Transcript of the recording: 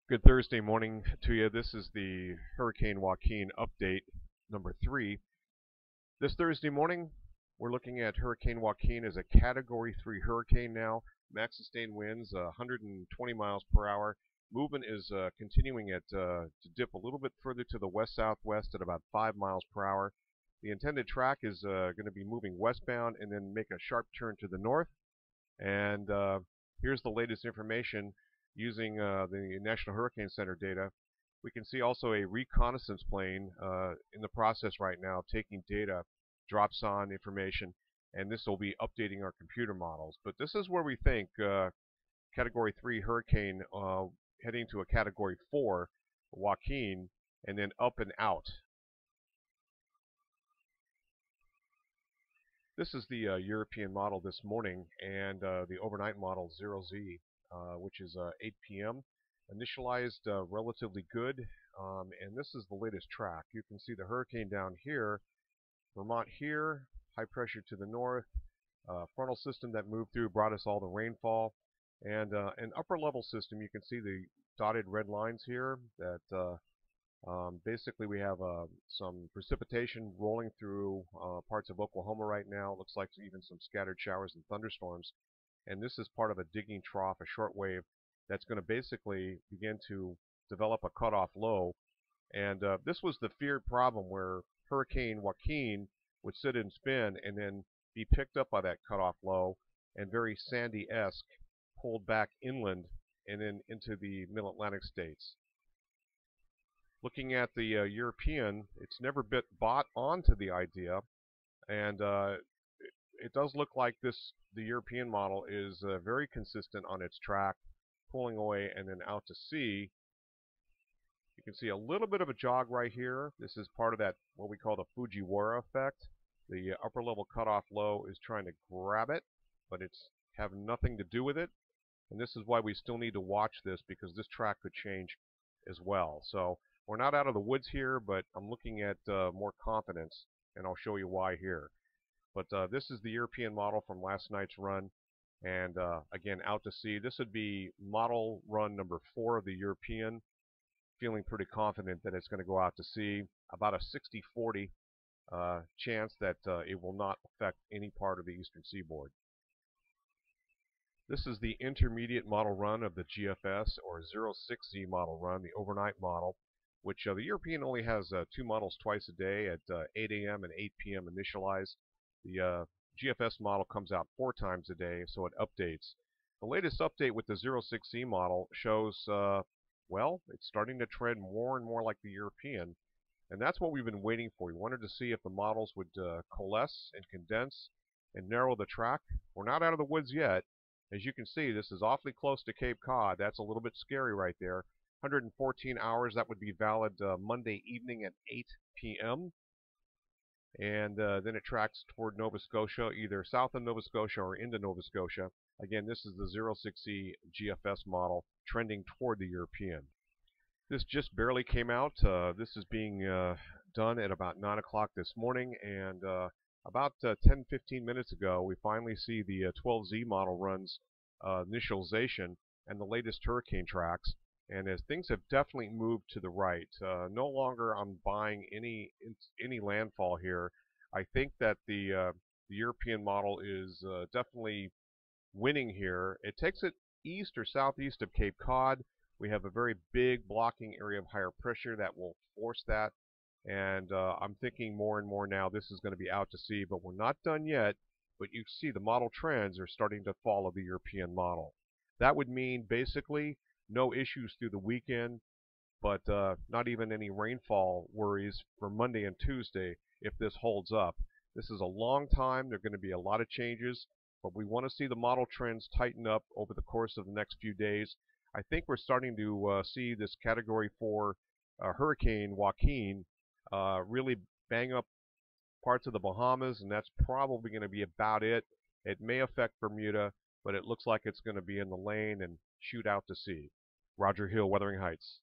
Good Thursday morning to you. This is the Hurricane Joaquin update number 3. This Thursday morning, we're looking at Hurricane Joaquin as a Category 3 hurricane now. Max sustained winds 120 miles per hour. Movement is continuing to dip a little bit further to the west-southwest at about 5 miles per hour. The intended track is going to be moving westbound and then make a sharp turn to the north. And here's the latest information using the National Hurricane Center data. We can see also a reconnaissance plane in the process right now, taking data, drops on information, and this will be updating our computer models. But this is where we think Category 3 hurricane heading to a Category 4 Joaquin, and then up and out. This is the European model this morning, and the overnight model 0Z, which is 8 p.m. Initialized relatively good, and this is the latest track. You can see the hurricane down here, Vermont here, high pressure to the north, frontal system that moved through brought us all the rainfall, and an upper level system. You can see the dotted red lines here that basically we have some precipitation rolling through parts of Oklahoma right now. It looks like even some scattered showers and thunderstorms. And this is part of a digging trough, a short wave, that's going to basically begin to develop a cutoff low. And this was the feared problem where Hurricane Joaquin would sit and spin and then be picked up by that cutoff low and very Sandy-esque pulled back inland and then into the Mid-Atlantic states. Looking at the European, it's never bought onto the idea, and it does look like the European model is very consistent on its track, pulling away and then out to sea. You can see a little bit of a jog right here. This is part of that, what we call the Fujiwara effect. The upper level cutoff low is trying to grab it, but it's have nothing to do with it. And this is why we still need to watch this, because this track could change as well. So we're not out of the woods here, but I'm looking at more confidence, and I'll show you why here. But this is the European model from last night's run, and again, out to sea. This would be model run number 4 of the European. Feeling pretty confident that it's going to go out to sea. About a 60-40 chance that it will not affect any part of the eastern seaboard. This is the intermediate model run of the GFS, or 06Z model run, the overnight model, which the European only has 2 models twice a day at 8 a.m. and 8 p.m. initialized. The GFS model comes out 4 times a day, so it updates. The latest update with the 06Z model shows, well, it's starting to trend more and more like the European, and that's what we've been waiting for. We wanted to see if the models would coalesce and condense and narrow the track. We're not out of the woods yet. As you can see, this is awfully close to Cape Cod. That's a little bit scary right there. 114 hours, that would be valid Monday evening at 8 p.m. And then it tracks toward Nova Scotia, either south of Nova Scotia or into Nova Scotia. Again, this is the 06Z GFS model trending toward the European. This just barely came out. This is being done at about 9 o'clock this morning, and about 10-15 minutes ago, we finally see the 12Z model runs initialization and the latest hurricane tracks. And as things have definitely moved to the right, no longer I'm buying any landfall here. I think that the European model is definitely winning here. It takes it east or southeast of Cape Cod. We have a very big blocking area of higher pressure that will force that. And I'm thinking more and more now this is going to be out to sea, but we're not done yet. But you see the model trends are starting to follow the European model. That would mean basically no issues through the weekend, but not even any rainfall worries for Monday and Tuesday if this holds up. This is a long time. There are going to be a lot of changes, but we want to see the model trends tighten up over the course of the next few days. I think we're starting to see this Category 4 Hurricane Joaquin really bang up parts of the Bahamas, and that's probably going to be about it. It may affect Bermuda, but it looks like it's going to be in the lane and shoot out to sea. Roger Hill, Wuthering Heights.